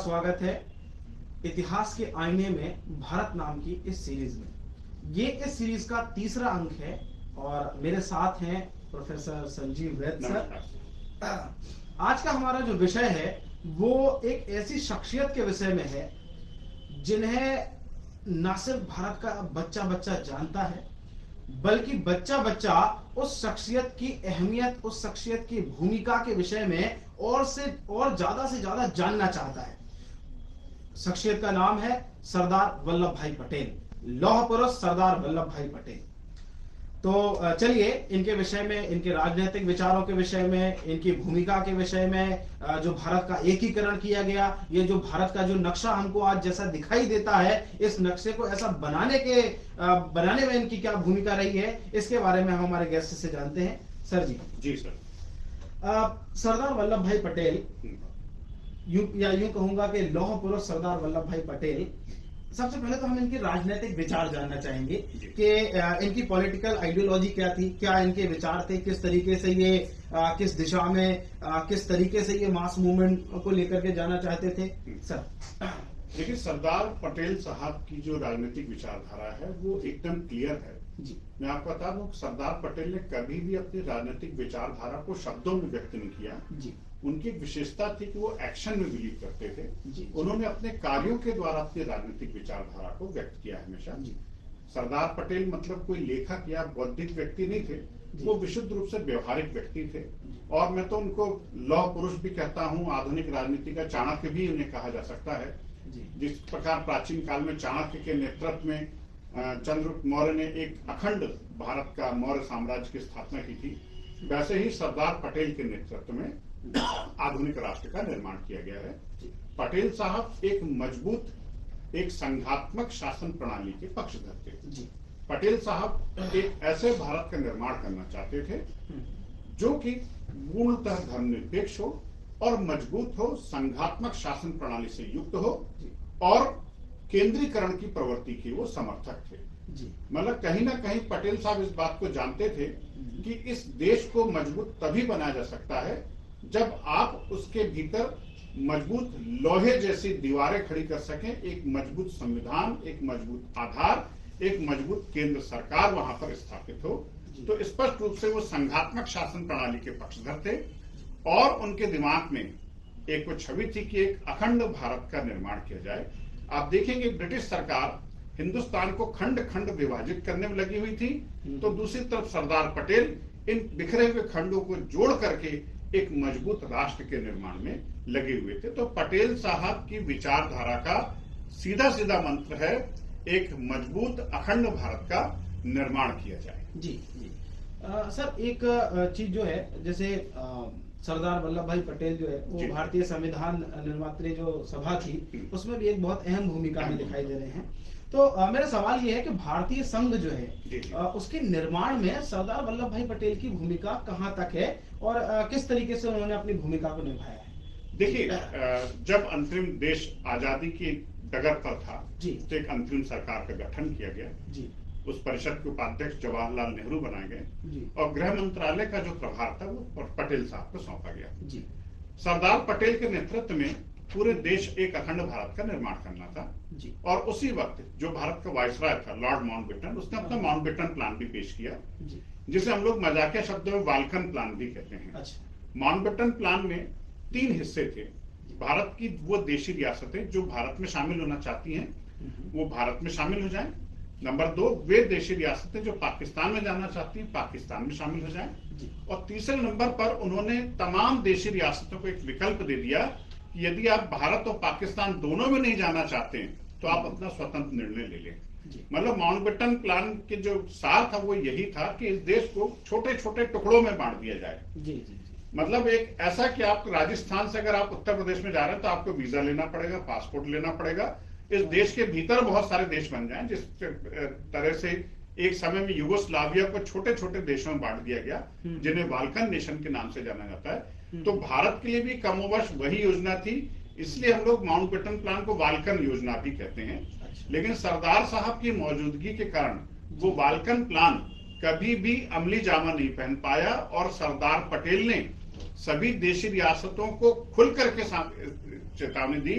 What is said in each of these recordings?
स्वागत है इतिहास के आईने में भारत नाम की इस सीरीज में। ये इस सीरीज का तीसरा अंक है और मेरे साथ हैं प्रोफेसर संजीव वैद सर। आज का हमारा जो विषय है वो एक ऐसी शख्सियत के विषय में है जिन्हें न सिर्फ भारत का बच्चा बच्चा जानता है बल्कि बच्चा बच्चा उस शख्सियत की अहमियत, उस शख्सियत की भूमिका के विषय में और ज्यादा से ज्यादा जानना चाहता है। शख्सियत का नाम है सरदार वल्लभ भाई पटेल, लौह पुरुष सरदार वल्लभ भाई पटेल। तो चलिए इनके विषय में, इनके राजनीतिक विचारों के विषय में, इनकी भूमिका के विषय में, जो भारत का एकीकरण किया गया, ये जो भारत का जो नक्शा हमको आज जैसा दिखाई देता है, इस नक्शे को ऐसा बनाने में इनकी क्या भूमिका रही है, इसके बारे में हम हमारे गेस्ट से जानते हैं। सर जी सर। सरदार वल्लभ भाई पटेल, यूं कहूंगा कि लौह पुरुष सरदार वल्लभ भाई पटेल, सबसे पहले तो हम इनके राजनीतिक विचार जानना चाहेंगे कि इनकी पॉलिटिकल आइडियोलॉजी क्या थी, क्या इनके विचार थे, किस तरीके से ये किस दिशा में, किस तरीके से ये मास मूवमेंट को लेकर के जाना चाहते थे। सर देखिए, सरदार पटेल साहब की जो राजनीतिक विचारधारा है वो एकदम क्लियर है जी। मैं आपको बता दूं, सरदार पटेल ने कभी भी अपनी राजनीतिक विचारधारा को शब्दों में व्यक्त नहीं किया जी। उनकी एक विशेषता थी कि वो एक्शन में बिलीव करते थे जी। उन्होंने अपने कार्यों के द्वारा अपनी राजनीतिक विचारधारा को व्यक्त किया हमेशा जी। सरदार पटेल मतलब कोई लेखक या बौद्धिक व्यक्ति नहीं थे, वो विशुद्ध रूप से व्यवहारिक व्यक्ति थे और मैं तो उनको लौह पुरुष भी कहता हूँ, आधुनिक राजनीति का चाणक्य भी उन्हें कहा जा सकता है। जिस प्रकार प्राचीन काल में चाणक्य के नेतृत्व में चंद्रगुप्त मौर्य ने एक अखंड भारत का मौर्य साम्राज्य की स्थापना की थी, वैसे ही सरदार पटेल के नेतृत्व में आधुनिक राष्ट्र का निर्माण किया गया है। पटेल साहब एक मजबूत, एक संघात्मक शासन प्रणाली के पक्षधर थे। पटेल साहब एक ऐसे भारत का निर्माण करना चाहते थे जो कि पूर्णतः धर्मनिरपेक्ष हो और मजबूत हो, संघात्मक शासन प्रणाली से युक्त हो और केंद्रीकरण की प्रवृत्ति के वो समर्थक थे। मतलब कहीं ना कहीं पटेल साहब इस बात को जानते थे कि इस देश को मजबूत तभी बनाया जा सकता है जब आप उसके भीतर मजबूत लोहे जैसी दीवारें खड़ी कर सकें, एक मजबूत संविधान, एक मजबूत आधार, एक मजबूत केंद्र सरकार वहां पर स्थापित हो। तो स्पष्ट रूप से वो संघात्मक शासन प्रणाली के पक्षधर थे और उनके दिमाग में एक वो छवि थी कि एक अखंड भारत का निर्माण किया जाए। आप देखेंगे ब्रिटिश सरकार हिंदुस्तान को खंड खंड विभाजित करने में लगी हुई थी, तो दूसरी तरफ सरदार पटेल इन बिखरे हुए खंडों को जोड़ करके एक मजबूत राष्ट्र के निर्माण में लगे हुए थे। तो पटेल साहब की विचारधारा का सीधा सीधा मंत्र है एक मजबूत अखंड भारत का निर्माण किया जाए। जी। सर एक चीज जो है, जैसे सरदार वल्लभ भाई पटेल जो है वो भारतीय संविधान निर्मात्री जो सभा थी उसमें भी एक बहुत अहम भूमिका में दिखाई दे रहे हैं। तो मेरा सवाल ये है कि भारतीय संघ जो है उसके निर्माण में सरदार वल्लभ भाई पटेल की भूमिका कहाँ तक है और किस तरीके से उन्होंने अपनी भूमिका को निभाया है। देखिए, जब अंतरिम देश आजादी की डगर पर था तो एक अंतरिम सरकार का गठन किया गया जी। उस परिषद के उपाध्यक्ष जवाहरलाल नेहरू बनाए गए और गृह मंत्रालय का जो प्रभार था वो पटेल साहब को सौंपा गया जी। सरदार पटेल के नेतृत्व में पूरे देश एक अखंड भारत का निर्माण करना था जी। और उसी वक्त जो भारत का वायसराय था लॉर्ड माउंटबेटन, उसने अपना माउंटबेटन प्लान भी पेश किया जी। जिसे हम लोग मजाकिया शब्दों में वाल्कन प्लान भी कहते हैं। अच्छा। माउंटबेटन प्लान में 3 हिस्से थे। भारत की वो देशी रियासतें जो भारत में शामिल होना चाहती हैं वो भारत में शामिल हो जाएं। नंबर 2, वे देशी रियासतें जो पाकिस्तान में जाना चाहती हैं पाकिस्तान में शामिल हो जाएं। और तीसरे नंबर पर उन्होंने तमाम देशी रियासतों को एक विकल्प दे दिया कि यदि आप भारत और पाकिस्तान दोनों में नहीं जाना चाहते हैं तो आप अपना स्वतंत्र निर्णय ले लें। मतलब माउंटबेटन प्लान के जो सार था वो यही था कि इस देश को छोटे छोटे टुकड़ों में बांट दिया जाए जी। मतलब एक ऐसा कि आप राजस्थान से अगर आप उत्तर प्रदेश में जा रहे हैं तो आपको वीजा लेना पड़ेगा, पासपोर्ट लेना पड़ेगा। इस देश के भीतर बहुत सारे देश बन जाएं, जिस तरह से एक समय में यूगोस्लाविया को छोटे छोटे देशों में बांट दिया गया जिन्हें बाल्कन नेशन के नाम से जाना जाता है। तो भारत के लिए भी कमोबश वही योजना थी, इसलिए हम लोग माउंटबेटन प्लान को बाल्कन योजना भी कहते हैं। लेकिन सरदार साहब की मौजूदगी के कारण वो बाल्कन प्लान कभी भी अमली जामा नहीं पहन पाया और सरदार पटेल ने सभी देशी रियासतों को खुल करके चेतावनी दी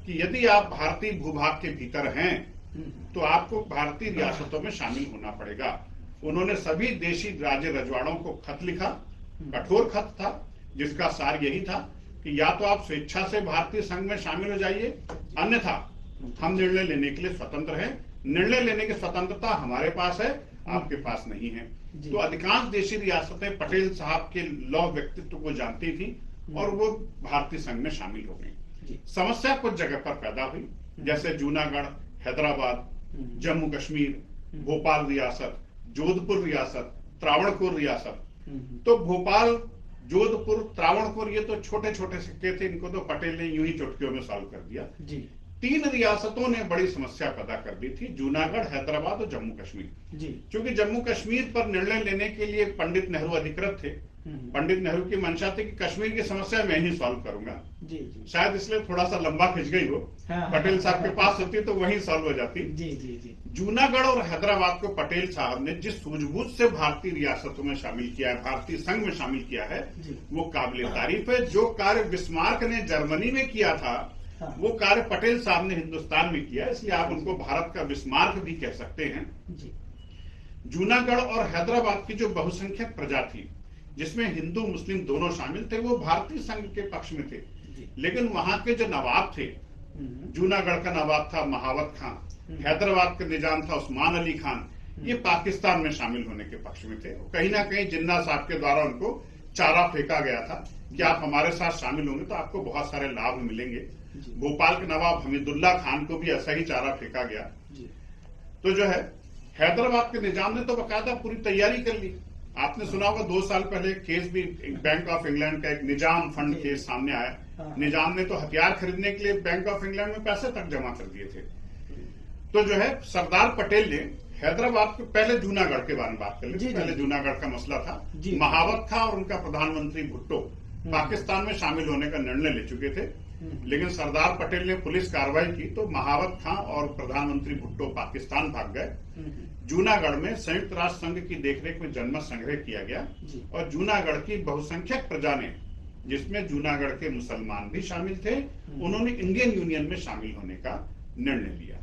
कि यदि आप भारतीय भूभाग के भीतर हैं तो आपको भारतीय रियासतों में शामिल होना पड़ेगा। उन्होंने सभी देशी राजे रजवाड़ों को खत लिखा, कठोर खत था, जिसका सार यही था कि या तो आप स्वेच्छा से भारतीय संघ में शामिल हो जाइए, अन्यथा हम निर्णय लेने के लिए स्वतंत्र हैं। निर्णय लेने की स्वतंत्रता हमारे पास है, आपके पास नहीं है। तो अधिकांश देशी रियासतें पटेल साहब के लौह व्यक्तित्व को जानती थी और वो भारतीय संघ में शामिल हो गई। समस्या कुछ जगह पर पैदा हुई, जैसे जूनागढ़, हैदराबाद, जम्मू कश्मीर, भोपाल रियासत, जोधपुर रियासत, त्रावणकोर रियासत। तो भोपाल, जोधपुर, त्रावणकोर ये तो छोटे छोटे सिक्के थे, इनको तो पटेल ने यूं ही चुटकियों में सॉल्व कर दिया। तीन रियासतों ने बड़ी समस्या पैदा कर दी थी, जूनागढ़, हैदराबाद और जम्मू कश्मीर। क्योंकि जम्मू कश्मीर पर निर्णय लेने के लिए पंडित नेहरू अधिकृत थे। पंडित नेहरू की मंशा थी कि कश्मीर की समस्या मैं ही सॉल्व करूंगा। शायद इसलिए थोड़ा सा लंबा खिंच गई हो। पटेल साहब के पास होती तो वहीं सॉल्व हो जाती। जूनागढ़ और हैदराबाद को पटेल साहब ने जिस सूझबूझ से भारतीय रियासतों में शामिल किया है, भारतीय संघ में शामिल किया है, वो काबिल तारीफ है। जो कार्य बिस्मार्क ने जर्मनी में किया था, वो कार्य पटेल साहब ने हिंदुस्तान में किया, इसलिए आप उनको भारत का बिस्मार्क भी कह सकते हैं। जूनागढ़ और हैदराबाद की जो बहुसंख्यक प्रजा थी, जिसमें हिंदू मुस्लिम दोनों शामिल थे, वो भारतीय संघ के पक्ष में थे। लेकिन वहां के जो नवाब थे, जूनागढ़ का नवाब था महावत खां, हैदराबाद का निजाम था उस्मान अली खान, ये पाकिस्तान में शामिल होने के पक्ष में थे। कहीं ना कहीं जिन्ना साहब के द्वारा उनको चारा फेंका गया था कि आप हमारे साथ शामिल होंगे तो आपको बहुत सारे लाभ मिलेंगे। भोपाल के नवाब हमीदुल्ला खान को भी ऐसा ही चारा फेंका गया। तो जो है, हैदराबाद के निजाम ने तो बाकायदा पूरी तैयारी कर ली। आपने सुना होगा 2 साल पहले केस भी बैंक ऑफ इंग्लैंड का एक निजाम फंड केस सामने आया। निजाम ने तो हथियार खरीदने के लिए बैंक ऑफ इंग्लैंड में पैसे तक जमा कर दिए थे। तो जो है, सरदार पटेल ने हैदराबाद के, पहले जूनागढ़ के बारे में बात कर ली। पहले जूनागढ़ का मसला था। महावत खां और उनका प्रधानमंत्री भुट्टो पाकिस्तान में शामिल होने का निर्णय ले चुके थे, लेकिन सरदार पटेल ने पुलिस कार्रवाई की तो महावत खां और प्रधानमंत्री भुट्टो पाकिस्तान भाग गए। जूनागढ़ में संयुक्त राष्ट्र संघ की देखरेख में जनमत संग्रह किया गया और जूनागढ़ की बहुसंख्यक प्रजा ने, जिसमें जूनागढ़ के मुसलमान भी शामिल थे, उन्होंने इंडियन यूनियन में शामिल होने का निर्णय लिया।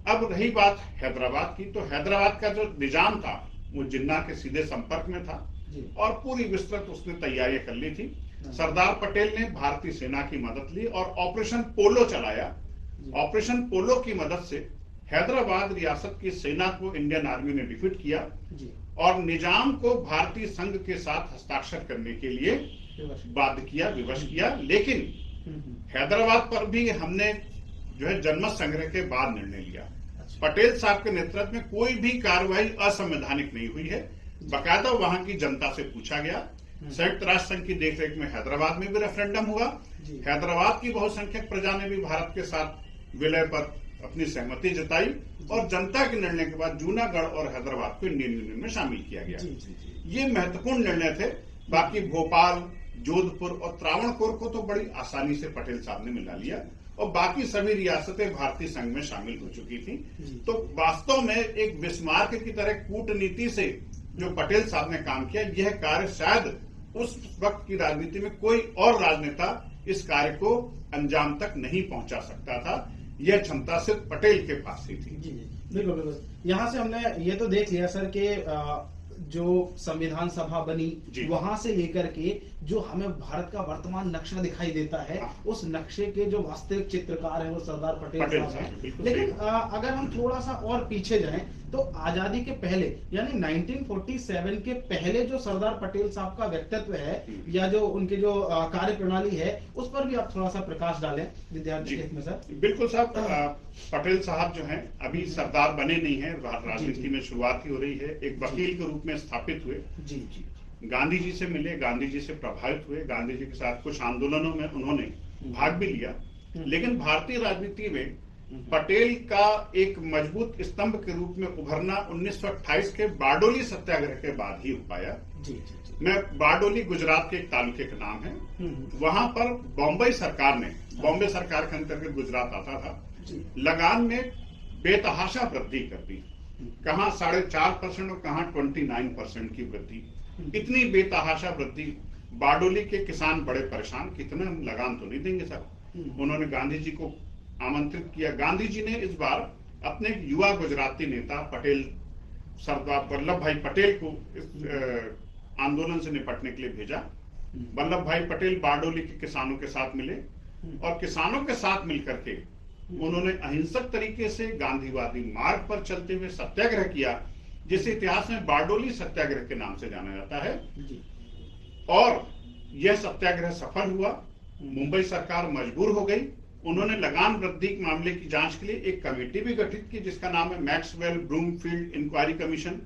अब रही बात हैदराबाद की, तो हैदराबाद का जो निजाम था वो जिन्ना के सीधे संपर्क में था और पूरी विस्तृत उसने तैयारियां कर ली थी। सरदार पटेल ने भारतीय सेना की मदद ली और ऑपरेशन पोलो चलाया। ऑपरेशन पोलो की मदद से हैदराबाद रियासत की सेना को इंडियन आर्मी ने डिफीट किया और निजाम को भारतीय संघ के साथ हस्ताक्षर करने के लिए बाध्य किया, विवश किया। लेकिन हैदराबाद पर भी हमने जो है जनमत संग्रह के बाद निर्णय लिया। पटेल साहब के नेतृत्व में कोई भी कार्रवाई असंवैधानिक नहीं हुई है, बाकायदा वहां की जनता से पूछा गया। संयुक्त राष्ट्र संघ की देखरेख में हैदराबाद में भी रेफरेंडम हुआ। हैदराबाद की बहुसंख्यक प्रजा ने भी भारत के साथ विलय पर अपनी सहमति जताई और जनता के निर्णय के बाद जूनागढ़ और हैदराबाद को इंडियन यूनियन में शामिल किया गया। ये महत्वपूर्ण निर्णय थे। बाकी भोपाल, जोधपुर और त्रावणकोर को तो बड़ी आसानी से पटेल साहब ने मिला लिया और बाकी सभी रियासतें भारतीय संघ में शामिल हो चुकी थी। तो वास्तव में एक बिस्मार्क की तरह कूटनीति से जो पटेल साहब ने काम किया, यह कार्य शायद उस वक्त की राजनीति में कोई और राजनेता इस कार्य को अंजाम तक नहीं पहुंचा सकता था। यह क्षमता सिर्फ पटेल के पास ही थी। जी बिल्कुल बिल्कुल। यहाँ से हमने ये तो देख लिया सर कि जो संविधान सभा बनी, वहां से लेकर के जो हमें भारत का वर्तमान नक्शा दिखाई देता है, उस नक्शे के जो वास्तविक चित्रकार है वो सरदार पटेल साहब हैं। लेकिन अगर हम थोड़ा सा और पीछे जाएं तो आजादी के पहले यानी 1947 के पहले जो सरदार पटेल साहब का व्यक्तित्व है या जो उनकी जो कार्य प्रणाली है, उस पर भी आप थोड़ा सा प्रकाश डालें विद्यार्थी के हित में सर। बिल्कुल साहब, पटेल साहब जो हैं अभी सरदार बने नहीं है, राजनीति में शुरुआत ही हो रही है। एक वकील के रूप में स्थापित हुए। गांधी जी से मिले, गांधी जी से प्रभावित हुए, गांधी जी के साथ कुछ आंदोलनों में उन्होंने भाग भी लिया। लेकिन भारतीय राजनीति में पटेल का एक मजबूत स्तंभ के रूप में उभरना 1928 के बारडोली सत्याग्रह के बाद ही हो पाया। मैं बारडोली गुजरात के एक तालुके का नाम है, वहां पर बॉम्बे सरकार ने, बॉम्बे सरकार के अंतर्गत गुजरात आता था, लगान में बेतहाशा वृद्धि कर दी। कहां 4.5% और कहां 29% की वृद्धि। इतनी बेतहाशा वृद्धि, बारडोली के किसान बड़े परेशान, कितना लगान तो नहीं देंगे साहब। उन्होंने गांधी जी को आमंत्रित किया। गांधी जी ने इस बार अपने एक युवा गुजराती नेता पटेल, सरदार वल्लभ भाई पटेल को इस आंदोलन से निपटने के लिए भेजा। वल्लभ भाई पटेल बारडोली के किसानों के साथ मिले और किसानों के साथ मिलकर के उन्होंने अहिंसक तरीके से गांधीवादी मार्ग पर चलते हुए सत्याग्रह किया, जिसे इतिहास में बारडोली सत्याग्रह के नाम से जाना जाता है। और यह सत्याग्रह सफल हुआ। मुंबई सरकार मजबूर हो गई। उन्होंने लगान वृद्धि के मामले की जांच के लिए एक कमेटी भी गठित की, जिसका नाम है मैक्सवेल ब्रूमफील्ड इंक्वायरी कमीशन।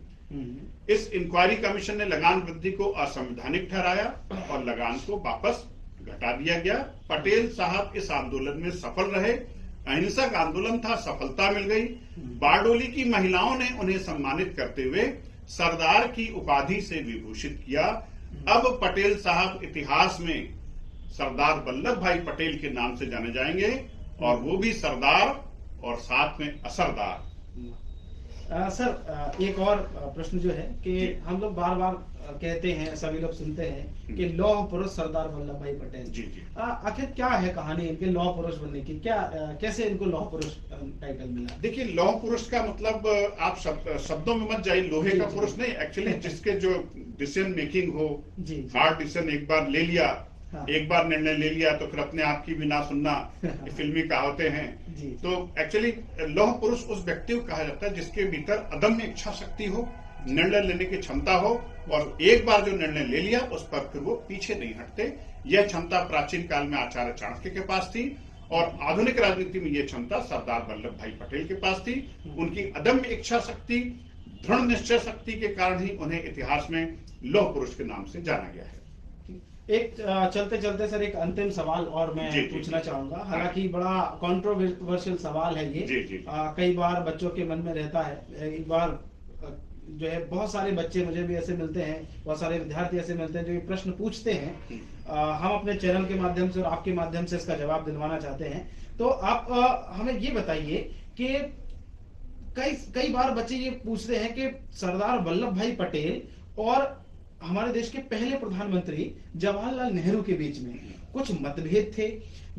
इस इंक्वायरी कमीशन ने लगान वृद्धि को असंवैधानिक ठहराया और लगान को वापस घटा दिया गया। पटेल साहब इस आंदोलन में सफल रहे। अहिंसक आंदोलन था, सफलता मिल गई। बारडोली की महिलाओं ने उन्हें सम्मानित करते हुए सरदार की उपाधि से विभूषित किया। अब पटेल साहब इतिहास में सरदार वल्लभ भाई पटेल के नाम से जाने जाएंगे, और वो भी सरदार और साथ में असरदार। सर, एक और प्रश्न जो है कि हम लोग बार बार कहते हैं, सभी लोग सुनते हैं कि लौह पुरुष सरदार वल्लभ भाई पटेल। जी जी। आखिर क्या है कहानी इनके लौह पुरुष बनने की? क्या कैसे इनको लौह पुरुष टाइटल मिला? देखिए, लौह पुरुष का मतलब आप शब्दों में मत जाइए। लोहे का पुरुष नहीं, एक्चुअली जिसके जो डिसीजन मेकिंग हो, हार्ड डिसीजन एक बार ले लिया, एक बार निर्णय ले लिया तो फिर अपने आप की भी ना सुनना, ये फिल्मी कहावतें हैं। तो एक्चुअली लौह पुरुष उस व्यक्ति को कहा जाता है जिसके भीतर अदम्य इच्छा शक्ति हो, निर्णय लेने की क्षमता हो, और एक बार जो निर्णय ले लिया उस पर फिर वो पीछे नहीं हटते। यह क्षमता प्राचीन काल में आचार्य चाणक्य के पास थी, और आधुनिक राजनीति में यह क्षमता सरदार वल्लभ भाई पटेल के पास थी। उनकी अदम्य इच्छा शक्ति, दृढ़ निश्चय शक्ति के कारण ही उन्हें इतिहास में लौह पुरुष के नाम से जाना गया है। एक चलते चलते सर एक अंतिम सवाल और मैं पूछना चाहूंगा। हालांकि बड़ा कंट्रोवर्शियल सवाल है ये। कई बार बच्चों के मन में रहता है। एक बार जो है बहुत सारे बच्चे मुझे भी ऐसे मिलते हैं, बहुत सारे विद्यार्थी ऐसे मिलते हैं जो ये प्रश्न पूछते हैं। हम अपने चैनल के माध्यम से और आपके माध्यम से इसका जवाब दिलवाना चाहते हैं। तो आप हमें ये बताइए कि कई बार बच्चे ये पूछते हैं कि सरदार वल्लभ भाई पटेल और हमारे देश के पहले प्रधानमंत्री जवाहरलाल नेहरू के बीच में कुछ मतभेद थे,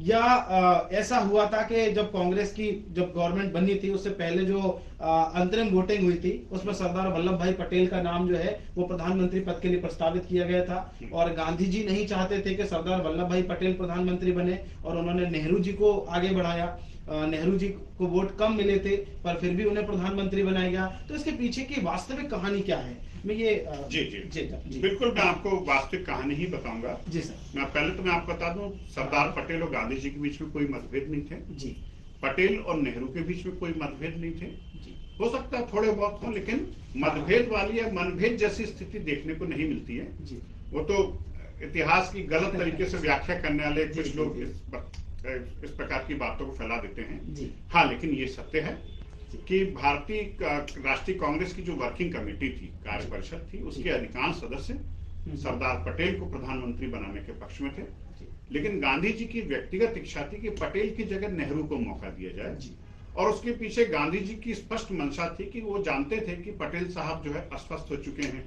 या ऐसा हुआ था कि जब कांग्रेस की जब गवर्नमेंट बनी थी उससे पहले जो अंतरिम वोटिंग हुई थी उसमें सरदार वल्लभ भाई पटेल का नाम जो है वो प्रधानमंत्री पद के लिए प्रस्तावित किया गया था, और गांधी जी नहीं चाहते थे कि सरदार वल्लभ भाई पटेल प्रधानमंत्री बने, और उन्होंने नेहरू जी को आगे बढ़ाया। नेहरू जी को वोट कम मिले थे पर फिर भी उन्हें प्रधानमंत्री बनाया गया। तो इसके पीछे की वास्तविक कहानी क्या है? मैं ये जी बिल्कुल, मैं आपको वास्तविक कहानी ही बताऊंगा। जी सर। मैं आपको बता दूं, सरदार पटेल और गांधी जी के बीच में कोई मतभेद नहीं थे। जी। पटेल और नेहरू के बीच में कोई मतभेद नहीं थे। जी। हो सकता है थोड़े बहुत हो, लेकिन मतभेद वाली या मनभेद जैसी स्थिति देखने को नहीं मिलती है। जी। वो तो इतिहास की गलत तरीके से व्याख्या करने वाले कुछ लोग इस प्रकार की बातों को फैला देते हैं। हाँ, लेकिन ये सत्य है कि भारतीय राष्ट्रीय कांग्रेस की जो वर्किंग कमेटी थी, कार्य परिषद थी, उसके अधिकांश सदस्य सरदार पटेल को प्रधानमंत्री बनाने के पक्ष में थे। लेकिन गांधी जी की व्यक्तिगत इच्छा थी कि पटेल की जगह नेहरू को मौका दिया जाए, और उसके पीछे गांधी जी की स्पष्ट मंशा थी कि वो जानते थे कि पटेल साहब जो है अस्वस्थ हो चुके हैं,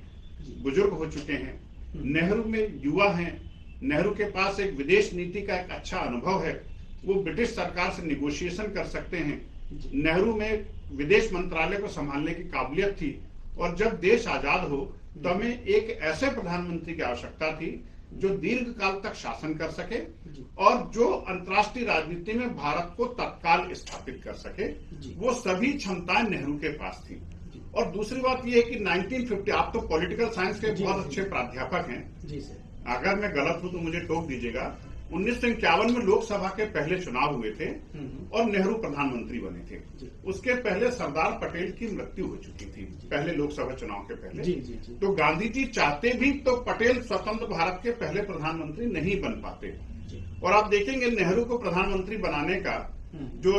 बुजुर्ग हो चुके हैं, नेहरू में युवा हैं, नेहरू के पास एक विदेश नीति का एक अच्छा अनुभव है, वो ब्रिटिश सरकार से निगोशिएशन कर सकते हैं, नेहरू में विदेश मंत्रालय को संभालने की काबिलियत थी, और जब देश आजाद हो तो हमें एक ऐसे प्रधानमंत्री की आवश्यकता थी जो दीर्घ काल तक शासन कर सके और जो अंतर्राष्ट्रीय राजनीति में भारत को तत्काल स्थापित कर सके। वो सभी क्षमताएं नेहरू के पास थी। और दूसरी बात यह है कि 1950, आप तो पॉलिटिकल साइंस के बहुत अच्छे प्राध्यापक हैं, अगर मैं गलत हूं तो मुझे टोक दीजिएगा। 1951 में लोकसभा के पहले चुनाव हुए थे और नेहरू प्रधानमंत्री बने थे। उसके पहले सरदार पटेल की मृत्यु हो चुकी थी, पहले लोकसभा चुनाव के पहले। तो गांधी जी चाहते भी तो पटेल स्वतंत्र भारत के पहले प्रधानमंत्री नहीं बन पाते। और आप देखेंगे नेहरू को प्रधानमंत्री बनाने का जो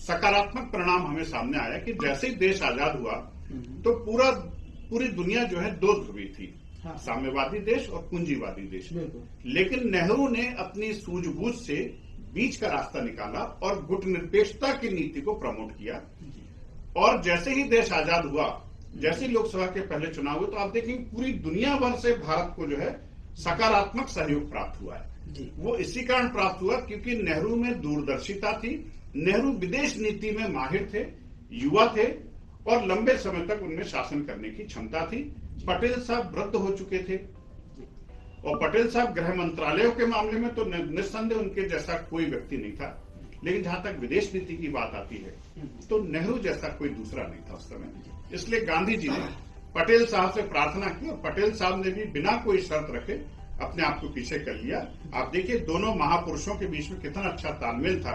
सकारात्मक परिणाम हमें सामने आया कि जैसे ही देश आजाद हुआ तो पूरी दुनिया जो है दो ध्रुवी थी, साम्यवादी देश और पूंजीवादी देश। लेकिन नेहरू ने अपनी सूझबूझ से बीच का रास्ता निकाला और गुटनिरपेक्षता की नीति को प्रमोट किया। और जैसे ही देश आजाद हुआ, जैसे ही लोकसभा के पहले चुनाव हुए, तो आप देखेंगे पूरी दुनिया भर से भारत को जो है सकारात्मक सहयोग प्राप्त हुआ है जी। वो इसी कारण प्राप्त हुआ क्योंकि नेहरू में दूरदर्शिता थी, नेहरू विदेश नीति में माहिर थे, युवा थे और लंबे समय तक उनमें शासन करने की क्षमता थी। पटेल साहब वृद्ध हो चुके थे और पटेल साहब गृह मंत्रालयों के मामले में तो निस्संदेह उनके जैसा कोई व्यक्ति नहीं था, लेकिन जहां तक विदेश नीति की बात आती है तो नेहरू जैसा कोई दूसरा नहीं था उस समय। इसलिए गांधी जी ने पटेल साहब से प्रार्थना की और पटेल साहब ने भी बिना कोई शर्त रखे अपने आप को पीछे कर लिया। आप देखिए दोनों महापुरुषों के बीच में कितना अच्छा तालमेल था।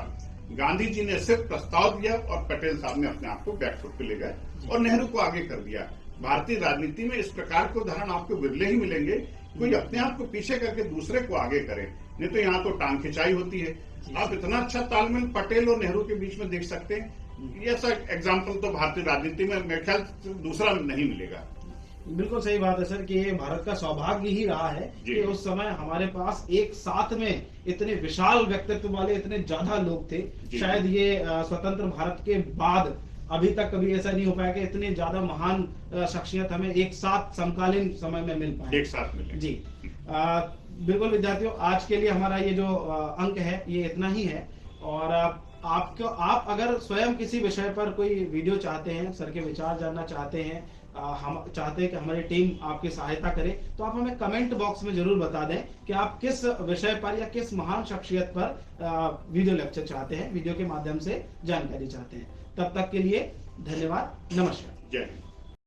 गांधी जी ने सिर्फ प्रस्ताव दिया और पटेल साहब ने अपने आप को बैकफुट पे ले गए और नेहरू को आगे कर दिया। भारतीय राजनीति में इस प्रकार के उदाहरण आपको विरले ही मिलेंगे, कोई अपने आप को पीछे करके दूसरे को आगे करे, नहीं तो यहाँ तो टांग खिंचाई होती है। आप इतना अच्छा तालमेल पटेल और नेहरू के बीच में देख सकते हैं, ऐसा एग्जाम्पल तो भारतीय राजनीति में मेरे ख्याल से दूसरा नहीं मिलेगा। बिल्कुल सही बात है सर कि ये भारत का सौभाग्य ही रहा है कि उस समय हमारे पास एक साथ में इतने विशाल व्यक्तित्व वाले इतने ज्यादा लोग थे। शायद ये स्वतंत्र भारत के बाद अभी तक कभी ऐसा नहीं हो पाया कि इतने ज्यादा महान शख्सियत हमें एक साथ समकालीन समय में मिल पाए, एक साथ मिले। जी बिल्कुल विद्यार्थियों, आज के लिए हमारा ये जो अंक है ये इतना ही है। और आप अगर स्वयं किसी विषय पर कोई वीडियो चाहते हैं, सर के विचार जानना चाहते हैं, हम चाहते हैं कि हमारी टीम आपकी सहायता करे, तो आप हमें कमेंट बॉक्स में जरूर बता दें कि आप किस विषय पर या किस महान शख्सियत पर वीडियो लेक्चर चाहते हैं, वीडियो के माध्यम से जानकारी चाहते हैं। तब तक के लिए धन्यवाद, नमस्कार, जय हिंद।